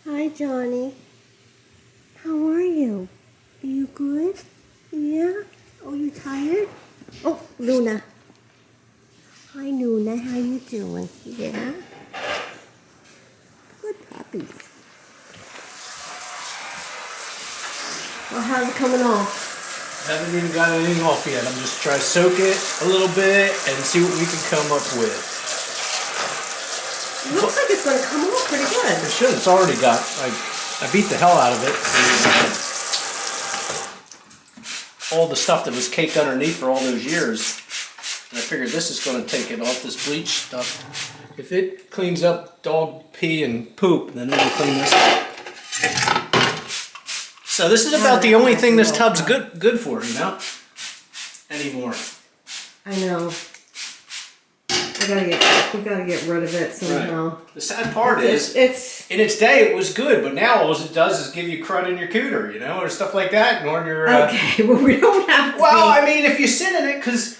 Hi, Johnny. How are you? Are you good? Yeah? Oh, you tired? Oh, Luna. Hi, Luna. How you doing? Yeah? Good puppies. Well, how's it coming off? Haven't even got anything off yet. I'm just trying to soak it a little bit and see what we can come up with. It looks like it's going to come off pretty good. It should. It's already got, I beat the hell out of it. All the stuff that was caked underneath for all those years. And I figured this is going to take it off, this bleach stuff. If it cleans up dog pee and poop, then it'll clean this up. So this is about the only thing this tub's good for, you know? Anymore. I know. We gotta get rid of it somehow. Right. The sad part is, it's in its day it was good, but now all it does is give you crud in your cooter, you know, or stuff like that, and on your. Okay, well we don't have to. Well, I mean, if you sit in it, because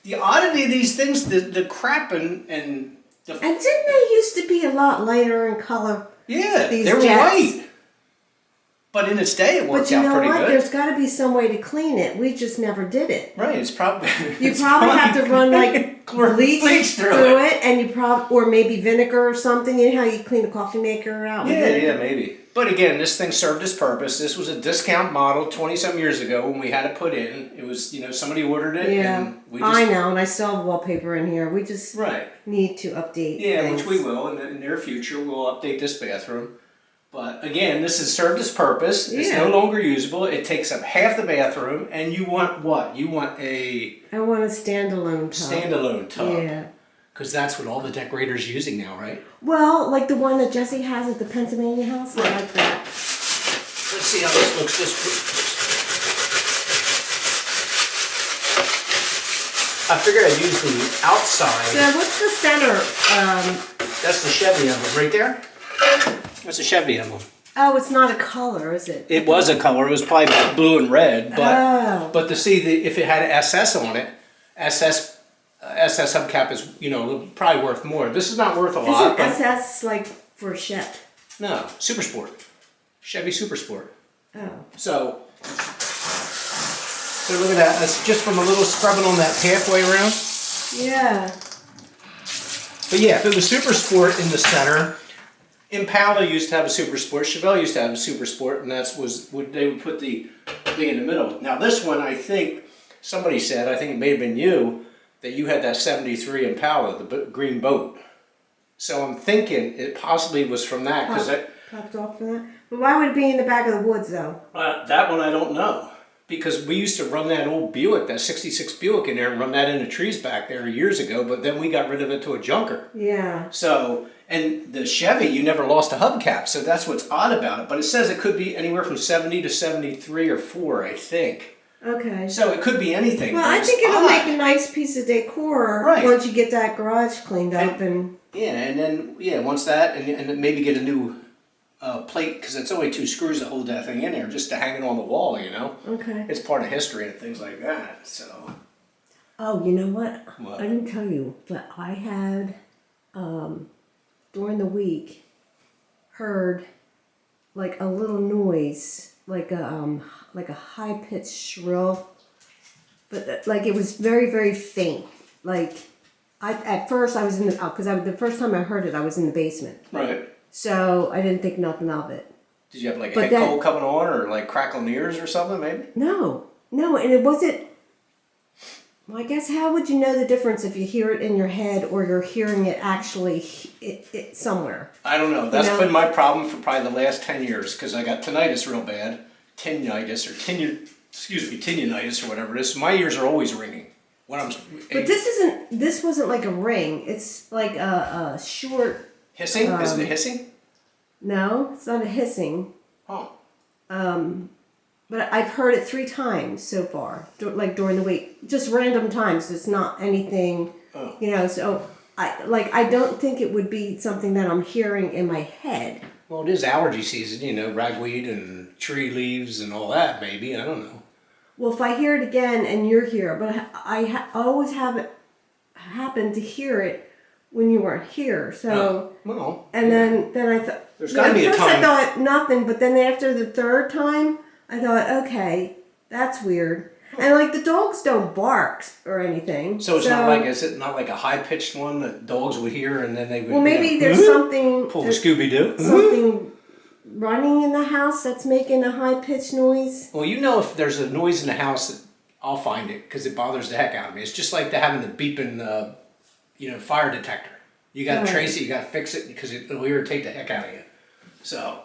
the oddity of these things, the crap and the. And didn't they used to be a lot lighter in color? Yeah, these they were jets? white. But in its day, it worked out pretty good. There's got to be some way to clean it. We just never did it. Right, it's probably. You probably have to run like bleach through it, and you or maybe vinegar or something. You know how you clean the coffee maker out? Yeah, maybe. But again, this thing served its purpose. This was a discount model 20-some years ago when we had it put in. It was, you know, somebody ordered it. Yeah, and we just, I know, and I still have wallpaper in here. We just need to update. Yeah, things. which we will in the near future. We'll update this bathroom. But again, this has served its purpose. It's no longer usable. It takes up half the bathroom, and you want what? You want a... I want a standalone tub. Standalone tub. Yeah. Because that's what all the decorators are using now, right? Well, like the one that Jesse has at the Pennsylvania house. Right. I like that. Let's see how this looks. I figured I'd use the outside. So what's the center? That's the Chevy emblem right there. That's a Chevy emblem. Oh, it's not a color, is it? It was a color. It was probably blue and red. But to see if it had SS on it, SS hubcap is, you know, probably worth more. This is not worth a lot. Isn't SS like for Chevy? No, Super Sport. Chevy Super Sport. Oh. So look at that. That's just from a little scrubbing on that halfway around. Yeah. But yeah, if it was Super Sport in the center, Impala used to have a Super Sport, Chevelle used to have a Super Sport, and they would put the thing in the middle. Now this one, I think, somebody said, I think it may have been you, that you had that 73 Impala, the green boat. So I'm thinking it possibly was from that. Popped off from that? But why would it be in the back of the woods, though? That one I don't know. Because we used to run that old Buick, that 66 Buick in there, and run that in the trees back there years ago, but then we got rid of it to a junker. Yeah. So, and the Chevy, you never lost a hubcap, so that's what's odd about it. But it says it could be anywhere from 70 to 73 or 4, I think. Okay. So it could be anything. Well, I think it'll make a nice piece of decor once you get that garage cleaned up and... Yeah, and then, once that, and then maybe get a new plate, because it's only 2 screws to hold that thing in there, just to hang it on the wall, you know? Okay. It's part of history and things like that, so... Oh, you know what? What? I didn't tell you, but I had, during the week, heard like a little noise, like a high-pitched shrill, but like it was very, very faint. Like, at first I was in the, because the first time I heard it, I was in the basement. Right. So I didn't think nothing of it. Did you have like a head cold coming on, or like crackling ears or something, maybe? No, and it wasn't. Well, I guess how would you know the difference if you hear it in your head or you're hearing it actually it somewhere? I don't know. That's been my problem for probably the last 10 years, because I got tinnitus real bad, tinnitus or whatever it is. So my ears are always ringing when I'm. But this wasn't like a ring. It's like a short. Hissing? Is it a hissing? No, it's not a hissing. Oh. But I've heard it 3 times so far, like during the week. Just random times. It's not anything, you know, so I don't think it would be something that I'm hearing in my head. Well, it is allergy season, you know, ragweed and tree leaves and all that, maybe. I don't know. Well, if I hear it again and you're here, but I always happen to hear it when you weren't here, so... Well, and then I thought, There's got to be a At time. first I thought nothing, but then after the third time, I thought, okay, that's weird. And like the dogs don't bark or anything. So it's not like, is it not like a high pitched one that dogs would hear and then they would? Well, maybe there's something. Pull the Scooby Doo. Something running in the house that's making a high pitched noise. Well, you know, if there's a noise in the house, that I'll find it because it bothers the heck out of me. It's just like having the beeping, fire detector. You got to trace it. You got to fix it because it'll irritate the heck out of you. So,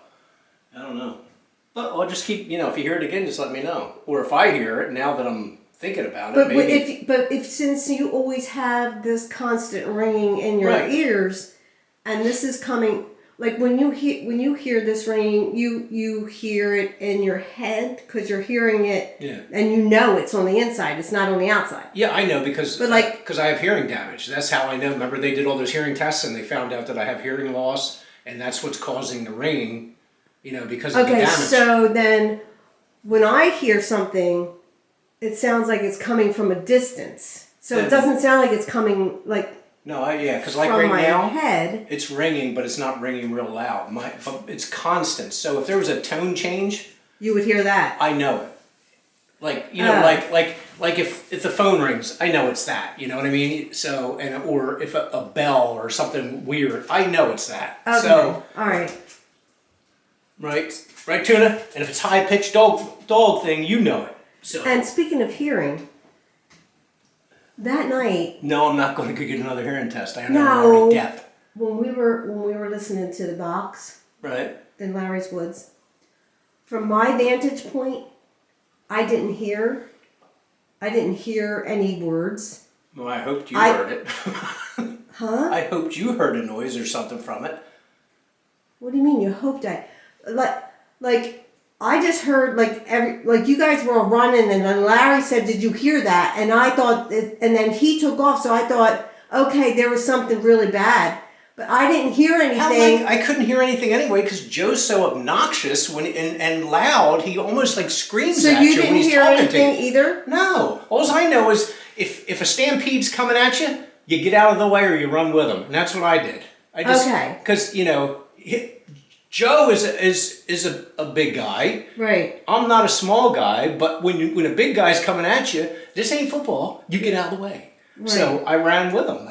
I don't know. But I'll just keep, if you hear it again, just let me know. Or if I hear it, now that I'm thinking about it, maybe. If since you always have this constant ringing in your ears, and this is coming, like when you hear this ringing, you hear it in your head because you're hearing it, and you know it's on the inside. It's not on the outside. Yeah, I know because I have hearing damage. That's how I know. Remember, they did all those hearing tests, and they found out that I have hearing loss, and that's what's causing the ringing. Because of the damage. Okay, so then when I hear something, it sounds like it's coming from a distance. So it doesn't sound like it's coming like. No, because like right now, head, it's ringing, but it's not ringing real loud. It's constant. So if there was a tone change, you would hear that. I know it. Like like if the phone rings, I know it's that. You know what I mean? So or if a bell or something weird, I know it's that. Okay. So all right. Right, Tuna. And if it's high pitched dog thing, you know it. So. And speaking of hearing, that night. No, I'm not going to get another hearing test. I'm already deaf. When we were listening to the box. Right. In Larry's Woods, from my vantage point, I didn't hear any words. Well, I hoped you heard it. Huh? I hoped you heard a noise or something from it. What do you mean? You hoped like I just heard like you guys were all running, and then Larry said, "Did you hear that?" And I thought, and then he took off. So I thought, okay, there was something really bad, but I didn't hear anything. I couldn't hear anything anyway because Joe's so obnoxious and loud. He almost like screams at you when he's talking to you. So you didn't hear anything either? No. All I know is if a stampede's coming at you, you get out of the way or you run with them, and that's what I did. Because Joe is a big guy. Right. I'm not a small guy, but when a big guy's coming at you, this ain't football. You get out of the way. Right. So I ran with him.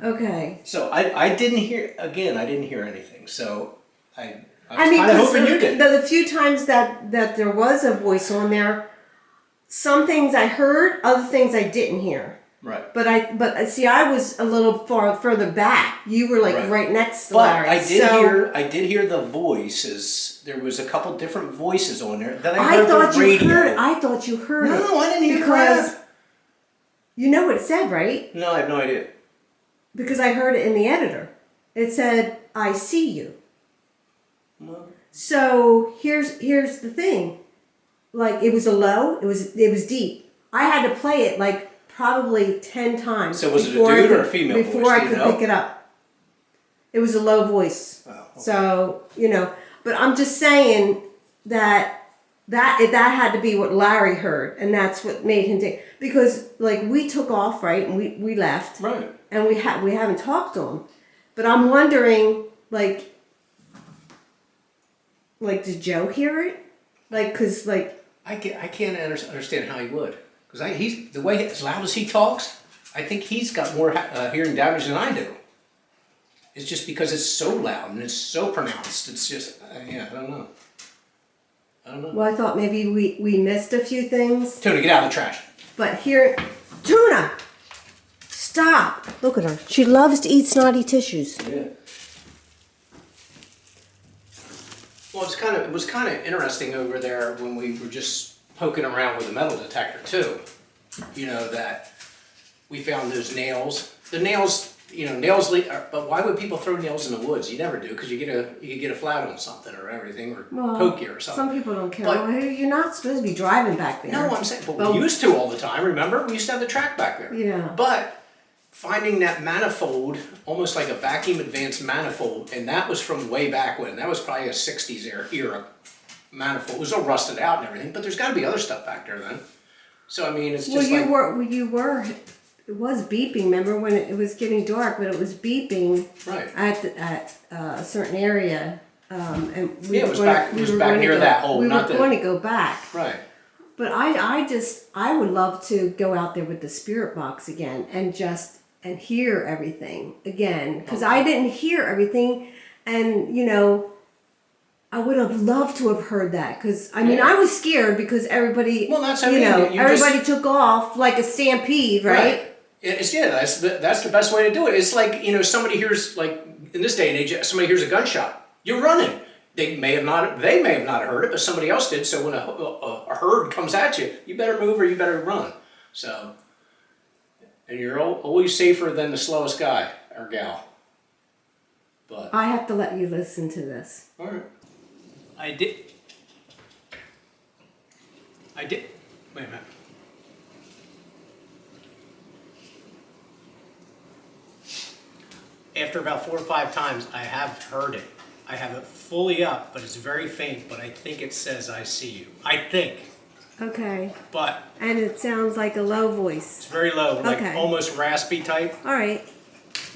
Okay. So I didn't hear anything. So I was kind of hoping you did. The few times that there was a voice on there, some things I heard, other things I didn't hear. Right. But see, I was a little further back. You were right next to Larry. But I did hear the voices. There was a couple different voices on there. Then I heard the radio. I thought you heard it. No, I didn't hear because you know what it said, right? No, I have no idea. Because I heard it in the editor. It said, "I see you." Well. So here's the thing. Like it was a low. It was deep. I had to play it probably 10 times. So was it a dude or a female voice? Before I could pick it up. It was a low voice. Oh, okay. So, but I'm just saying that had to be what Larry heard, and that's what made him think. Because, we took off, right, and we left. Right. And we haven't talked to him. But I'm wondering, did Joe hear it? Because I can't understand how he would. Because he's the way as loud as he talks, I think he's got more hearing damage than I do. It's just because it's so loud and it's so pronounced. It's just I don't know. Well, I thought maybe we missed a few things. Tuna, get out of the trash. But here, Tuna, stop! Look at her. She loves to eat snotty tissues. Yeah. Well, it was kind of interesting over there when we were just poking around with a metal detector too. That we found those nails. The nails, nails leak. But why would people throw nails in the woods? You never do because you get a flat on something or everything or poke you or something. Some people don't care. You're not supposed to be driving back there. No, I'm saying, but we used to all the time. Remember, we used to have the track back there. Yeah. But finding that manifold, almost like a vacuum advanced manifold, and that was from way back when. That was probably a '60s era manifold. It was all rusted out and everything, but there's got to be other stuff back there then. So it's just you were It was beeping. Remember when it was getting dark, but it was beeping Right. at a certain area. And It was back near that hole. We were not going to go back. Right. But I would love to go out there with the spirit box again and hear everything again. Because I didn't hear everything. And, you know, I would have loved to have heard that. Because, I mean, I was scared because everybody, Well, that's everybody took off like a stampede, right? That's the best way to do it. It's like, you know, somebody hears, like, in this day and age, somebody hears a gunshot. You're running. They may have not heard it, but somebody else did. So when a herd comes at you, you better move or you better run. So, and you're always safer than the slowest guy or gal. But I have to let you listen to this. all right. I did. Wait a minute. After about 4 or 5 times, I have heard it. I have it fully up, but it's very faint, but I think it says I see you. I think. Okay. But And it sounds like a low it's voice. very low, like Okay. almost raspy type. All right.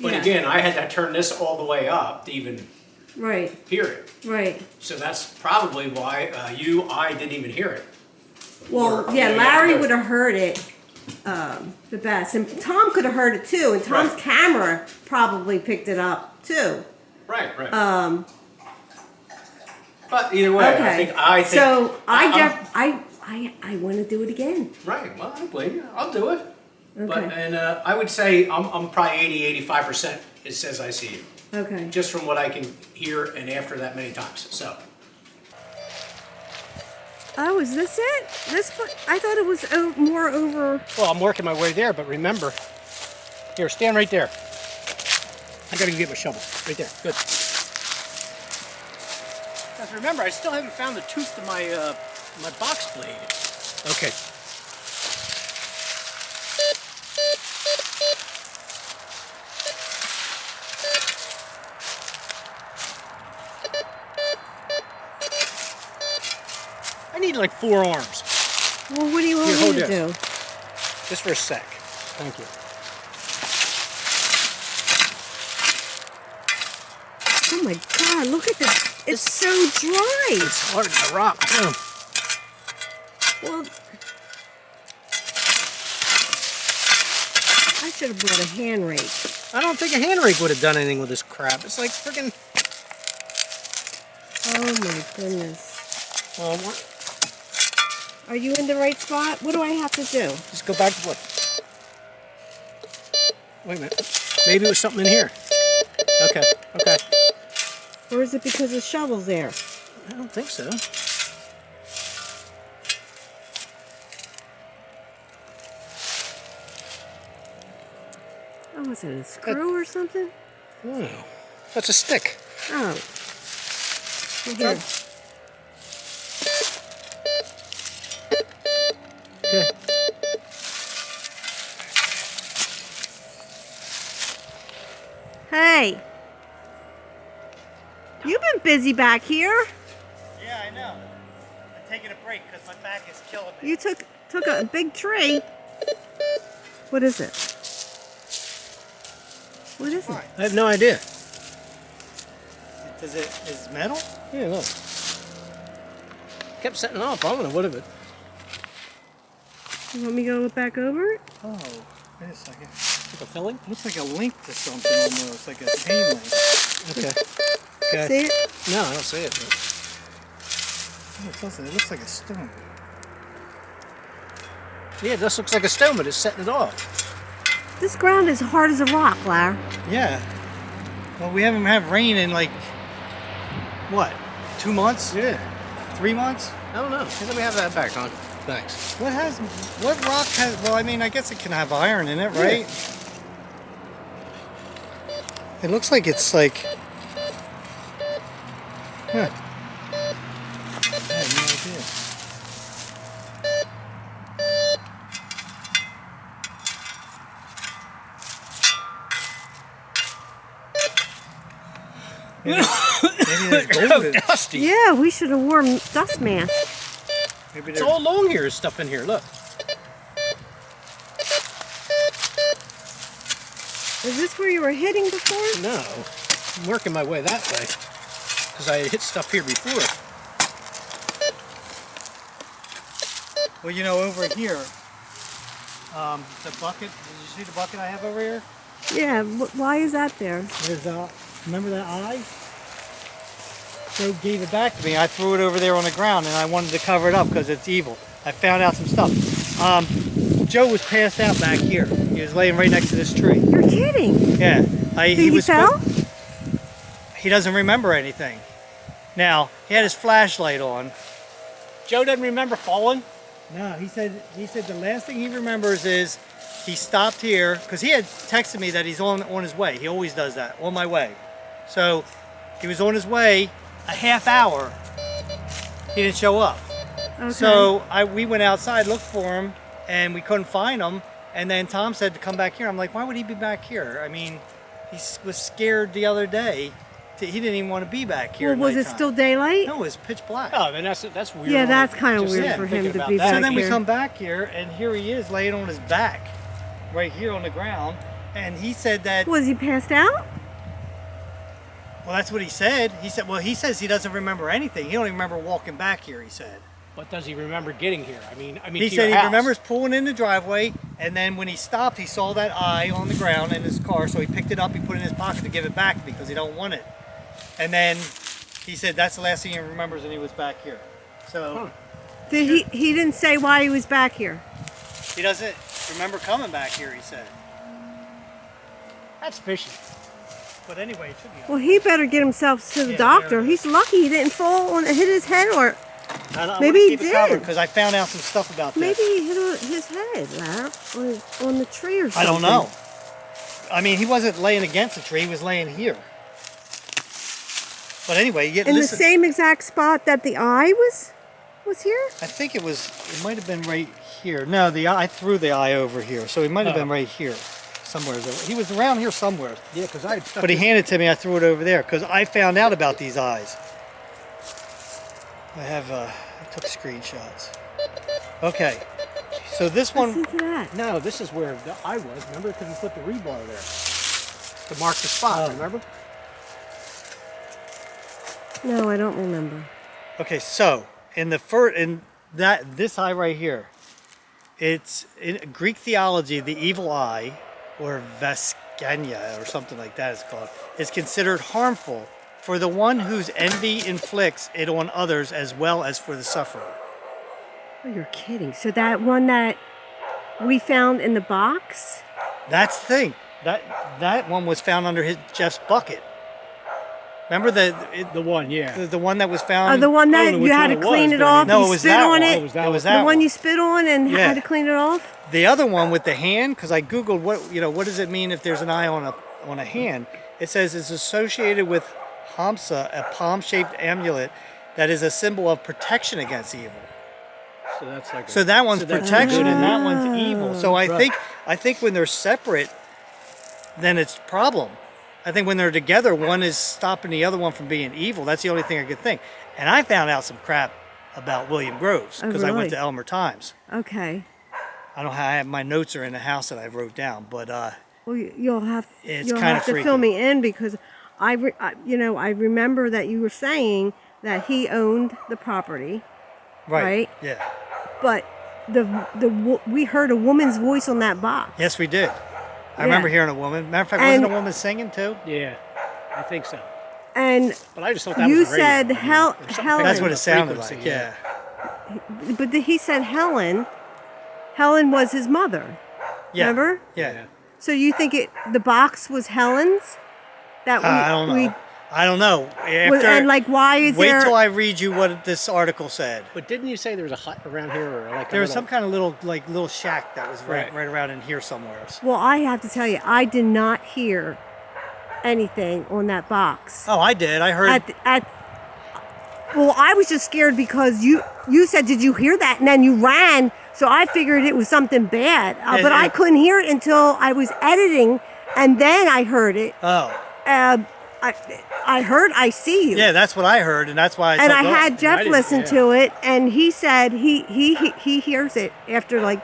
But Yeah. again, I had to turn this all the way up to even Right. hear it. Right. So that's probably why I didn't even hear it. Well, Or- yeah, you Larry have to- would have heard it the best. And Tom could have heard it too. And Tom's Right. camera probably picked it up too. Right. But either way, Okay. I think. So I'm- I want to do it again. Right. Well, I don't blame you. I'll do it. Okay. But I would say I'm probably 85%. It says I see you, Okay. just from what I can hear and after that many times. So Oh, is this it? I thought it was more over. well, I'm working my way there, but remember, here, stand right there. I gotta get my shovel right there. Good. Because remember, I still haven't found the tooth to my my box blade. Okay. I need like 4 arms. Well, what do you want Here, me hold to this. do? Just for a sec. Thank you. Oh my God! Look at this. It's so dry. It's hard to rock too. Well, I should have brought a hand rake. I don't think a hand rake would have done anything with this crap. It's like freaking. Oh my goodness. Well, Are you in the right spot? What do I have to do? just go back to what? Wait a minute. Maybe it was something in here. Okay. Or is it because the shovel's there? I don't think so. Oh, is it a screw or something? Oh, that's a stick. Oh. Well, here. Okay. Hey. You've been busy back here. Yeah, I know. I'm taking a break because my back is killing me. You took a big tree. What is it? What is it? I have no idea. Is it metal? Yeah, look. Kept setting off. I don't know what of it. You want me to go back over it? Oh, wait a second. Like a filling? Looks like a link to something almost, like a chain link. Okay. Okay. See it? No, I don't see it. But... Oh, it doesn't. It looks like a stone. Yeah, this looks like a stone, but it's setting it off. This ground is hard as a rock, Larry. Yeah. Well, we haven't had rain in like, what, 2 months? Yeah. 3 months? I don't know. Hey, let me have that back, Con. Thanks. What rock has, well, I mean, I guess it can have iron in it, right? It looks like it's like, huh. I have no idea. Maybe there's gold in it. Dusty. Yeah, we should have worn dust masks. Maybe It's there's all along here. Stuff in here. Look. Is this where you were hitting before? No, I'm working my way that way because I hit stuff here before. Well, you know, over here, the bucket. Did you see the bucket I have over here? Yeah, why is that there? There's remember that eye? Joe gave it back to me. I threw it over there on the ground, and I wanted to cover it up because it's evil. I found out some stuff. Joe was passed out back here. He was laying right next to this tree. You're kidding. Yeah, He fell? He doesn't remember anything. Now he had his flashlight on. Joe doesn't remember falling? No, he said the last thing he remembers is he stopped here because he had texted me that he's on his way. He always does that, on my way. So he was on his way a half hour. He didn't show up. Okay. So we went outside, looked for him, and we couldn't find him. And then Tom said to come back here. I'm like, why would he be back here? I mean, he was scared the other day. He didn't even want to be back here. Well, was it nighttime. still daylight? No, it was pitch black. Oh, then that's weird. Yeah, that's kind of Just, weird yeah, for thinking him to about be that. back So then here. we come back here, and here he is laying on his back, right here on the ground. And he said that. Was he passed out? Well, that's what he said. He said, well, he says he doesn't remember anything. He don't even remember walking back here. He said. But does he remember getting here? I mean, He to said your he house. remembers pulling in the driveway, and then when he stopped, he saw that eye on the ground in his car. So he picked it up, he put it in his pocket to give it back because he don't want it. And then he said that's the last thing he remembers, and he was back here. So Did he didn't say why he was back here. he doesn't remember coming back here. He said. That's fishy. But anyway, it should be. Well, he better get himself to the Yeah, doctor. there it He's lucky he didn't fall on hit his head, or I maybe he did. because I found out some stuff about maybe this. he hit his head, Larry, on the tree or I something. don't know. I mean, he wasn't laying against a tree; he was laying here. But anyway, In the same exact spot that the eye was here. I think it might have been right here. No, I threw the eye over here, so it might have been right here, somewhere. He was around here somewhere. Yeah, because I. But he handed it to me. I threw it over there because I found out about these eyes. I took screenshots. Okay, so this one. Listen to that. No, this is where I was. Remember, because we put the rebar there to mark the spot. Remember? No, I don't remember. Okay, so this eye right here, it's in Greek theology, the evil eye, or Veskania, or something like that is called, is considered harmful for the one whose envy inflicts it on others as well as for the sufferer. Oh, you're kidding. So that one that we found in the box? That's the thing. That one was found under Jeff's bucket. Remember The one, yeah. the one that was found? The one I that don't know you which had one to it clean was, it but off. No, you it was spit that on one. it. It was that The one. one you spit on and Yeah. had to clean it off. The other one with the hand, because I googled what does it mean if there's an eye on a hand? It says it's associated with Hamsa, a palm-shaped amulet that is a symbol of protection against evil. So that's like. So that one's that's protection good. and that one's evil. So I Right. think when they're separate, then it's a problem. I think when they're together, one is stopping the other one from being evil. That's the only thing I could think. And I found out some crap about William Groves Oh, because I really? went to Elmer Times. Okay. I don't have my notes are in the house that I wrote down, but Well, you'll have It's you'll kinda have to freaky. fill me in because I remember that you were saying that he owned the property, right? Yeah. but we heard a woman's voice on that box. Yes, we did. I Yeah. remember hearing a woman. Matter of fact, And- wasn't a woman singing too? Yeah, I think so. And But I just thought that you was radio. said There's something Helen. That's what the it sounded frequency, like. Yeah. but he said Helen. Helen was his mother. Yeah. Remember? Yeah. So you think the box was Helen's? That I don't know. I don't know. After, and like, why is wait there? till I read you what this article said. But didn't you say there was a hut around here, or like There a was little, some kind of little shack that was right Right. around in here somewhere. Well, I have to tell you, I did not hear anything on that box. Oh, I did. I heard. Well, I was just scared because you said, "Did you hear that?" And then you ran, so I figured it was something bad. But I couldn't hear it until I was editing, and then I heard it. Oh. I heard "I see you." Yeah, that's what I heard, and that's why. And I took off. had Jeff didn't- listen yeah. to it, and he said he hears it after like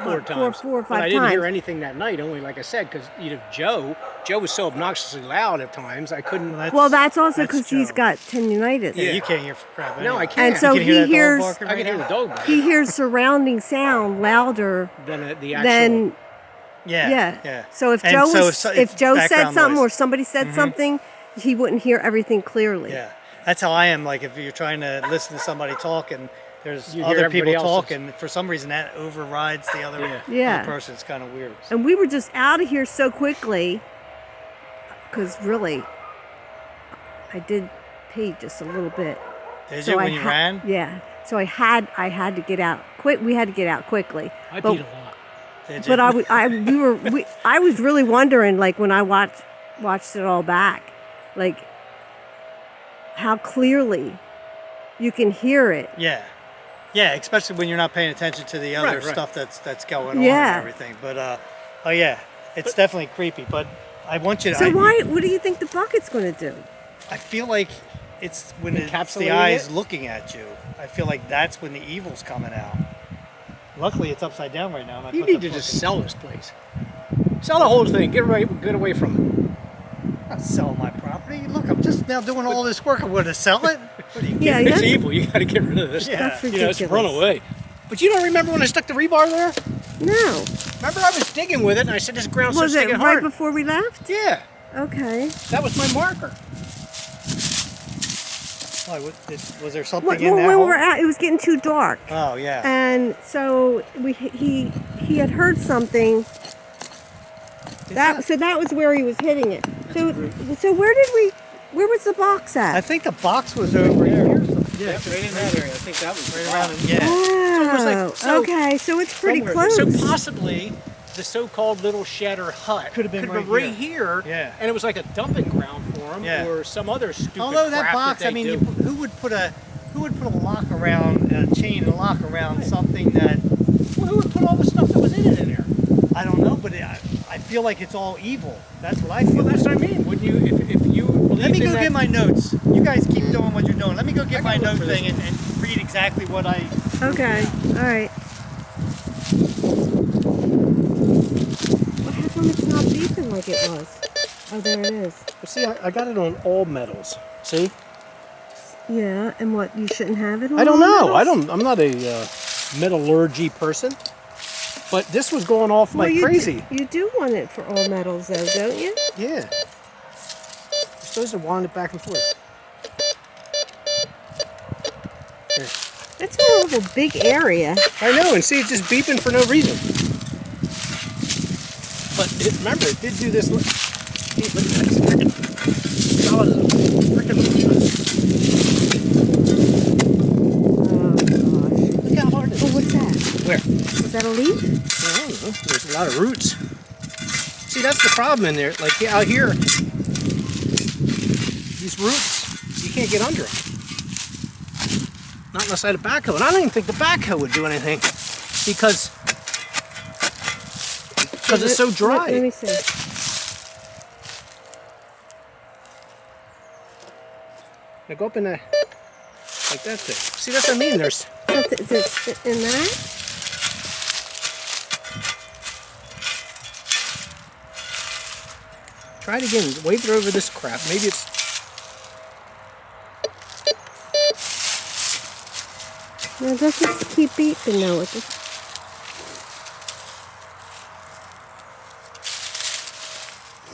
4 times. four or But five I didn't hear times. anything that night. Only like I said, because Joe was so obnoxiously loud at times. I couldn't. Well, that's also that's because he's Joe. got tendinitis. Yeah, you can't hear for crap. No, anyway. I can't. And so You can hear that he dog hears barking I right can hear now? the dog bark. he hears surrounding sound louder Than the actual. than Yeah. yeah. So if And Joe so was, it's if Joe said background something or noise. somebody said something, he wouldn't hear everything clearly. Yeah, that's how I am. Like if you're trying to listen to somebody talk and there's You hear other people everybody else's. talking, for some reason that overrides the other, Yeah. other person. It's kind of weird. And we were just out of here so quickly because really, I did pee just a little bit. Did So you I when you ran? Yeah. So I had to get out quick. We had to get out quickly. I But- peed a lot. Did you? But I was really wondering, like when I watched it all back, like how clearly you can hear it. Yeah, especially when you're not paying attention to the other Right, right. stuff that's going on Yeah. and everything. But oh yeah, it's definitely creepy. But I want you to. So what do you think the bucket's going to do? I feel like it's when it's Encapsulating the eyes it? looking at you. I feel like that's when the evil's coming out. Luckily, it's upside down right now. And I You put need the to just fucking- sell this place. Sell the whole thing. Get away from it. I'm not selling my property. Look, I'm just now doing all this work. I'm going to sell it. What are you Yeah, kidding? It's that's- evil. You got to get rid of this. Yeah. That's It's ridiculous. run away. But you don't remember when I stuck the rebar there? No. Remember I was digging with it and I said this ground's Was so it sticking right hard. before we left? Yeah, Okay. that was my marker. Why, was there something Well, in that when we hole? were out, it was getting too dark, Oh yeah. and so he had heard something. So that was where he was hitting it. So where was the box I at? think the box was over here. Yeah, right in that area. I think that was Right around. Yeah. Oh, was like- so- okay. So it's pretty somewhere close. there. So possibly the so-called little shed or hut Could have been right right here. Yeah. And it was like a dumping ground for them, Yeah. or some other stupid Although that crap box, that I they mean, do. who would put a lock around a chain and lock around something that Well, who would put all the stuff that was in it in there? I don't know, but I feel like it's all evil. That's what I feel. Well, that's like. what I mean. Wouldn't you, if you believed Let me in go that, get my notes. You guys keep doing what you're doing. Let me go get I my can look note for this thing and read exactly what I. Okay. All right. Well, how come it's not beeping like it was? Oh, there it is. See, I got it on all metals. See? Yeah, and what? You shouldn't have it on I don't all know. metals? I'm not a metallurgy person, but this was going off Well, like you crazy. You do want it for all metals, though, don't you? Yeah. You're supposed to wind it back and forth. Here. That's a little big area. I know, and see, it's just beeping for no reason. But remember, it did do this. Hey, look at this freaking solid as a freaking. Oh, gosh. Look how hard it Oh, is. what's that? Where? Is that a leaf? I don't know. There's a lot of roots. See, that's the problem in there. Like out here, these roots, you can't get under them. Not unless I had a backhoe. And I don't even think the backhoe would do anything because it's so dry. Let me see. Now go up in the, like that thing. See, that's what I mean. There's, Is it in that? try it again. Wave it over this crap. Maybe it's, No, it doesn't keep beeping now. It just,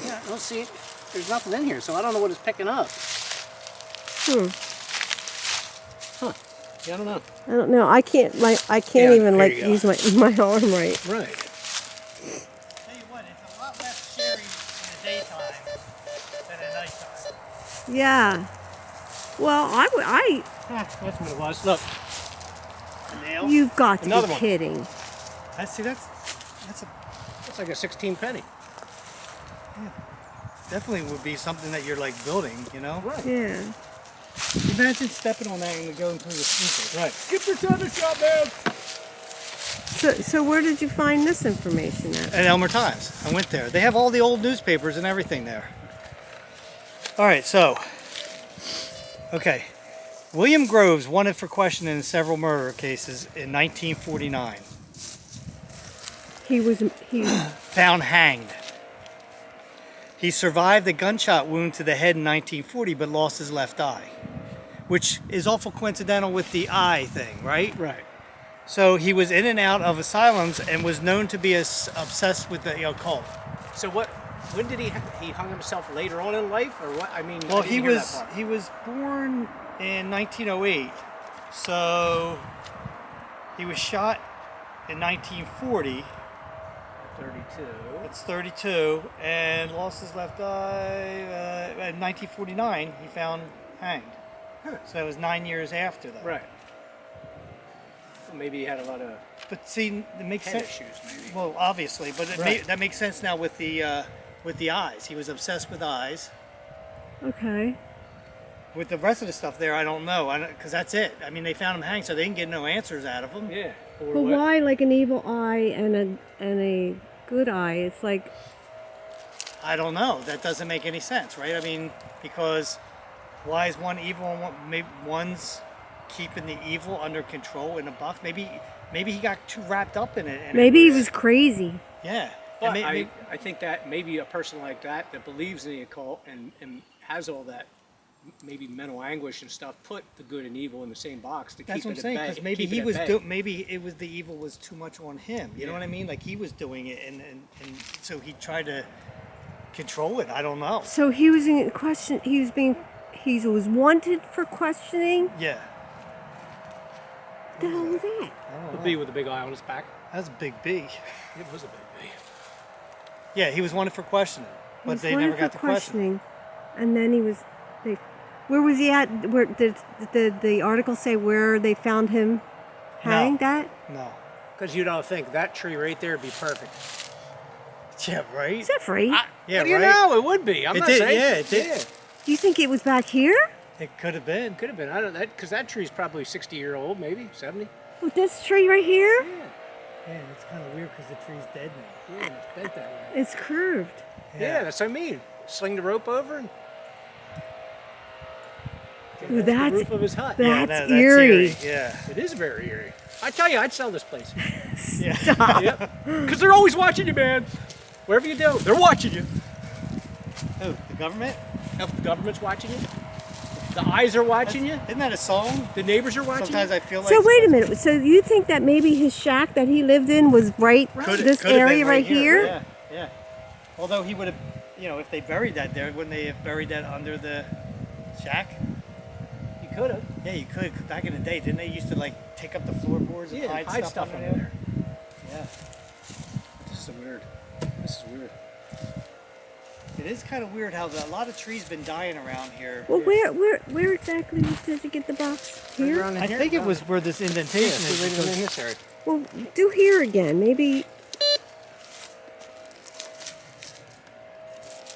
yeah, don't see it. There's nothing in here, so I don't know what it's picking up. Huh. Yeah, I don't know. I don't know. I can't Yeah, even here you go. use my arm right. Right. Tell you what, it's a lot less scary in the daytime than at nighttime. Yeah. Well, I That's what it was. Look. A nail. you've got to Another be one. kidding. That's a It's like a 16 penny. definitely would be something that you're like building. You know. Right. Yeah. Imagine stepping on that and going through the sneakers. Right. Get your tennis shop, man. So where did you find this information at? At Elmer Times. I went there. They have all the old newspapers and everything there. All right, so, okay. William Groves wanted for questioning in several murder cases in 1949. he found hanged. He survived a gunshot wound to the head in 1940, but lost his left eye, which is awful coincidental with the eye thing, right? Right. So he was in and out of asylums and was known to be obsessed with the occult. So what? When did he hung himself later on in life, or what? I mean, Well, I didn't hear that part. he was born in 1908, so he was shot in 1940. 32. That's 32, and lost his left eye in 1949. He found hanged. So it was 9 years after that. Right. Well, maybe he had a lot of But see, it makes head sense. issues, maybe. Well, obviously, but Right. that makes sense now with the eyes. He was obsessed with eyes. okay. With the rest of the stuff there, I don't know, because that's it. I mean, they found him hanged, so they didn't get no answers out of him. Yeah. Or But what? why like an evil eye and a good eye? It's like I don't know. That doesn't make any sense, right? I mean, because why is one evil and maybe one's keeping the evil under control in a box? Maybe he got too wrapped up in it. And maybe he was crazy. Yeah. But And I think that maybe a person like that believes in the occult and has all that maybe mental anguish and stuff put the good and evil in the same box to that's keep what I'm it saying. at bay. Because maybe keep it he at was bay. maybe it was the evil was too much on him. You know Yeah. what I mean? Like he was doing it, and so he tried to control it. I don't know. So he was in question. He was wanted for questioning. Yeah. What the hell was that? The bee with the big eye on his back. That's a big B. It was a big bee. Oh, Yeah, he was wanted for questioning, He but was they wanted never got for to question. questioning, and then he was. Where was he at? Where did the article say where they found him hanged at? No. Because you don't think that tree right there would be perfect. Yeah, right. Is that free? Yeah, What do you right. know? It would be. I'm It not did, saying. yeah, it did. Yeah. Do you think it was back here? It could have been. Could have been. I don't know. Because that tree's probably 60-year-old, maybe 70. With this tree right here? Yeah, it's kind of weird because the tree's dead now. Yeah, and it's bent that way. It's curved. Yeah, that's what I mean. Sling the rope over and Ooh, the that's roof of his hut. that's eerie. Yeah. It is very eerie. I tell you, I'd sell this place. Yeah. Yep. Because they're always watching you, man. Wherever you go, they're watching you. Oh, the government? If the government's watching you, the eyes are watching you, Isn't that a song? the neighbors are watching Sometimes you. I feel like. So wait a minute. So you think that maybe his shack that he lived in was this Could have area been right here? Yeah, yeah. Although he would have, if they buried that there, wouldn't they have buried that under the shack? You could have. Yeah, you could. Back in the day, didn't they used to like take up the floorboards and Yeah, hide, stuff under under there. Yeah. This is weird. This is weird. It is kind of weird how a lot of trees been dying around here. Well, where exactly did you get the box? Here? Around in I here? think it was where this indentation is. Right in because- this area. Well, do here again. Maybe.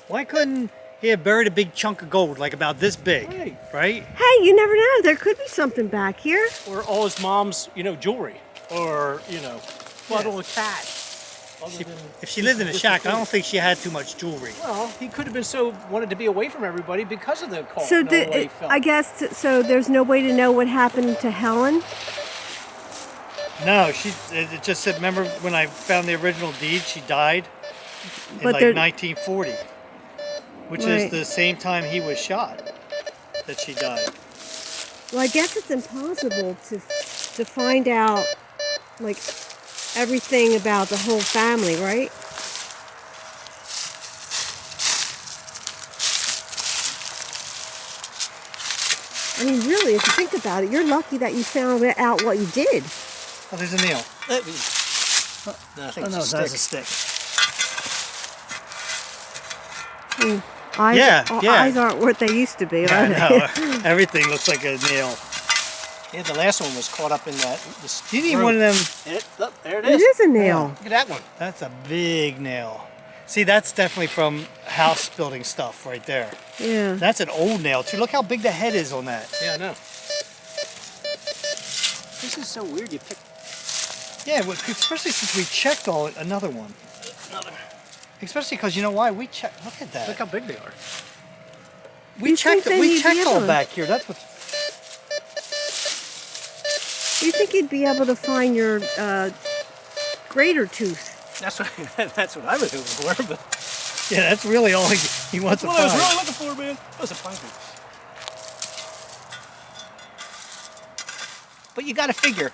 Why couldn't he have buried a big chunk of gold, like about this big, Right. right? Hey, you never know. There could be something back here. Or all his mom's, jewelry, or bottle of cat. If she lived in a shack, I don't think she had too much jewelry. Well, he could have been wanted to be away from everybody because of the cult. So and all the way he felt. I guess so. There's no way to know what happened to Helen. No, it just said, remember when I found the original deed, she died in But like there- 1940, which Right. is the same time he was shot that she died. Well, I guess it's impossible to find out like everything about the whole family, right? I mean, really, if you think about it, you're lucky that you found out what you did. Oh, there's a nail. No, I think it's a stick. Eyes, Yeah, yeah. Eyes aren't what they used to be, I are they? know. Everything looks like a nail. Yeah, the last one was caught up in that. Do you need one of them? There it It is. is a nail. Look at that one. That's a big nail. See, that's definitely from house building stuff right there. Yeah. That's an old nail too. Look how big the head is on that. Yeah, I know. This is so weird. You pick Yeah, especially since we checked another one. another. Especially because you know why? We checked. Look at that. Look how big they are. We You checked. think they We need to checked be all able- back here. That's what. Do you think you'd be able to find your greater tooth? That's what that's what I was hoping for. But Yeah, that's really all he wants to what I was find. really looking for, man, was a pumpkin. But you got to figure,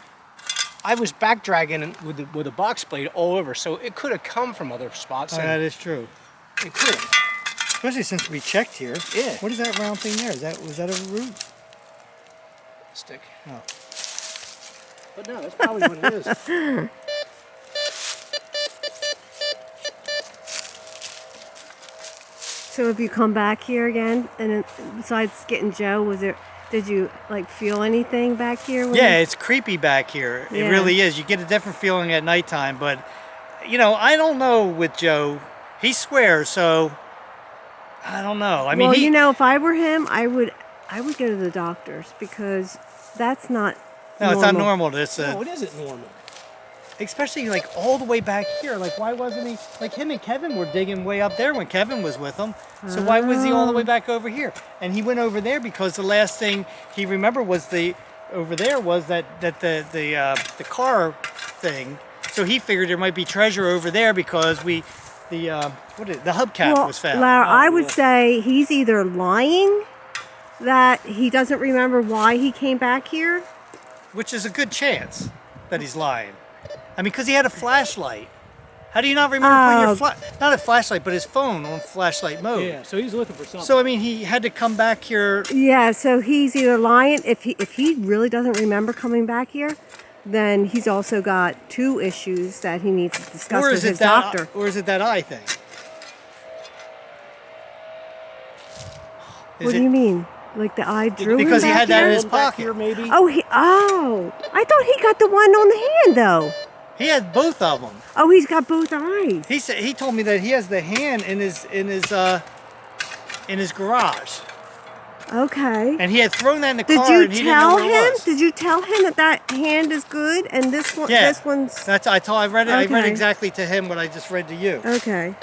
I was back dragging with a box blade all over, so it could have come from other spots. And That is true. it could have. Especially since we checked here. Yeah. What is that round thing there? Was that a root? Stick. Oh. But no, that's probably what it is. So have you come back here again? And then, besides getting Joe, did you like feel anything back here? Yeah, it's creepy back here. It Yeah. really is. You get a different feeling at nighttime, but I don't know with Joe. He swears, so I don't know. I mean, well, if I were him, I would go to the doctors because that's not. no, it's not normal. It's No, it isn't normal. especially like all the way back here. Like, why wasn't he? Like him and Kevin were digging way up there when Kevin was with him. So why was he all the way back over here? And he went over there because the last thing he remembered was the car thing. So he figured there might be treasure over there because the hubcap was found. Lara, I would say he's either lying that he doesn't remember why he came back here. Which is a good chance that he's lying. I mean, because he had a flashlight. How do you not remember putting your not a flashlight, but his phone on flashlight mode? Yeah, so he's looking for something. So I mean, he had to come back here. Yeah, so he's either lying if he really doesn't remember coming back here, then he's also got two issues that he needs to discuss with his doctor. Or is it that eye thing? What do you mean? Like the eye drew him Because he back had that here? in his Back pocket. here, maybe. I thought he got the one on the hand though. He had both of them. Oh, he's got both eyes. He told me that he has the hand in his garage, Okay. and he had thrown that in the Did car, you and he didn't know tell where it him? was. Did you tell him that hand is good and this one? Yeah. This one's I read it. I read Okay. exactly to him what I just read to you. okay.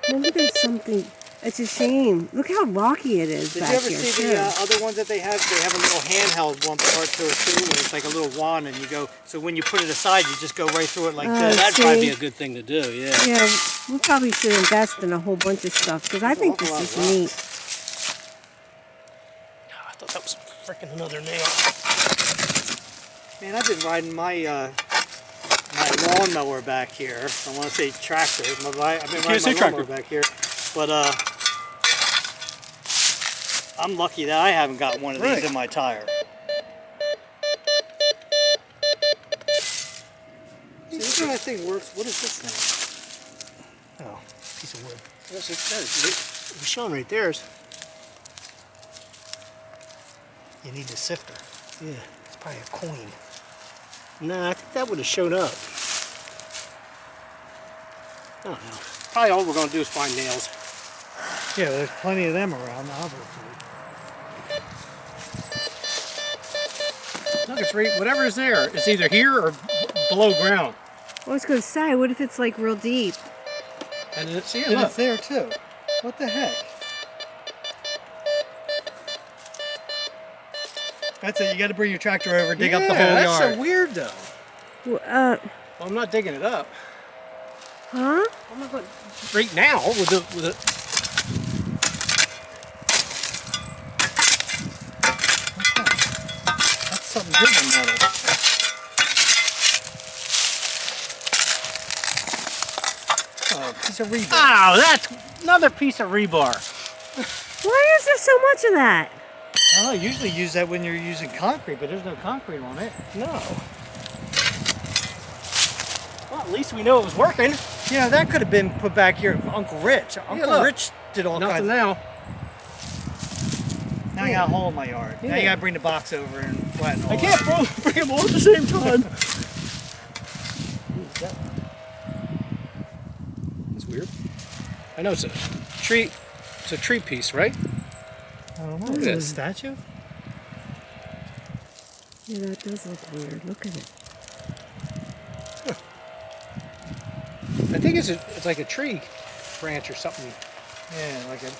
Maybe there's something. It's a shame. Look how rocky it is Did back you ever here. see too. the other ones that they have? They have a little handheld one part to it too, where it's like a little wand, and you go. So when you put it aside, you just go right through it like this. That'd see? probably be a good thing to do, yeah. Yeah, we probably should invest in a whole bunch of stuff because I think this is neat. I thought that was freaking another nail. Man, I've been riding my my lawnmower back here. I want to say tractor. I've been riding say my lawnmower tractor. back here, but I'm lucky that I haven't got one of these Right. in my tire. See, this how that thing works. What is this thing? Oh, piece of wood. Yes, it does. It's showing right there. You need the sifter. Yeah. It's probably a coin. Nah, I think that would have showed up. I don't know. Probably all we're going to do is find nails. Yeah, there's plenty of them around, obviously. Look, it's right, whatever is there, it's either here or below ground. I was going to say, what if it's like real deep? And it's, yeah, And look. it's there too. What the heck? That's it. You got to bring your tractor over, dig up the whole that's yard. so weird, though. Well, Well, I'm not digging it up. huh? I'm not going right now with the. That's something big in metal. Oh, a piece of rebar. Oh, that's another piece of rebar. Why is there so much of that? I don't know, usually use that when you're using concrete, but there's no concrete on it. No. Well, at least we know it was working. You know, that could have been put back here. Uncle Rich. Uncle look. Rich did all Nothing kinds. now. Now you got a hole in my yard. Now Yeah. you got to bring the box over and flatten all I can't bring them all at the same time. That's weird. I know it's a tree. It's a tree piece, right? I don't know. Look at Is it a this. statue? Yeah, that does look weird. Look at it. I think it's like a tree branch or something. Yeah, like a.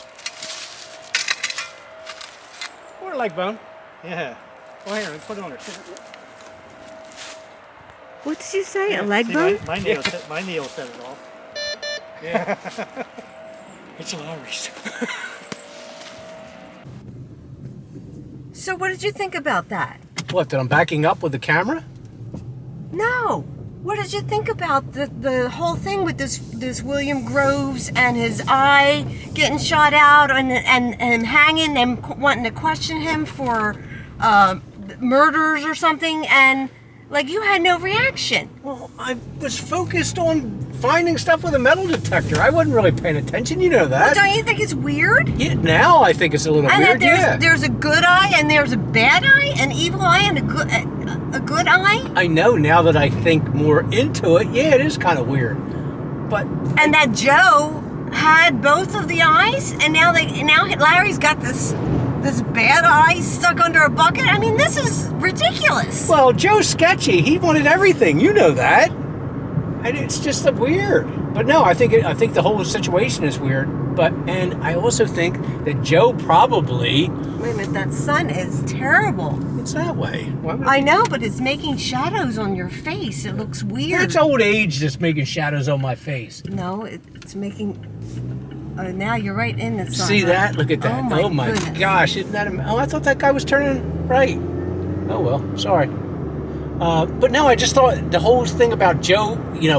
Or a leg bone. Yeah. Well, here, put it on her. What did you say? A See, leg bone? my nail set it off. Yeah. It's Larry's. So what did you think about that? What, that I'm backing up with the camera? No. What did you think about the whole thing with this William Groves and his eye getting shot out and hanging and wanting to question him for murders or something, and like you had no reaction? Well, I was focused on finding stuff with a metal detector. I wasn't really paying attention, you know that. Don't you think it's weird? Yeah, now I think it's a little And weird, that there's a good eye and there's a bad eye, an evil eye and a good eye. I know now that I think more into it, yeah, it is kind of weird. But And that Joe had both of the eyes, and now Larry's got this bad eye stuck under a bucket. I mean, this is ridiculous. well, Joe's sketchy. He wanted everything. You know that. And it's just weird. But no, I think the whole situation is weird. And I also think that Joe probably. Wait a minute, that sun is terrible. It's that way. Why would it I be? know, but it's making shadows on your face. It looks weird. That's old age that's making shadows on my face. No, it's making. Now you're right in the sun. See that? Look at that. Oh my goodness. Gosh, isn't that I thought that guy was turning right. Oh well, sorry. But no, I just thought the whole thing about Joe,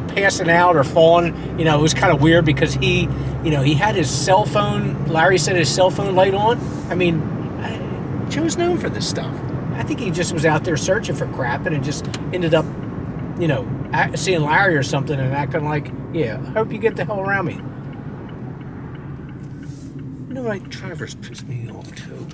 passing out or falling, it was kind of weird because he had his cell phone. Larry said his cell phone light on. I mean, Joe's known for this stuff. I think he just was out there searching for crap and it just ended up, seeing Larry or something and acting like, yeah, I hope you get the hell around me. Like Travers pissed me off too.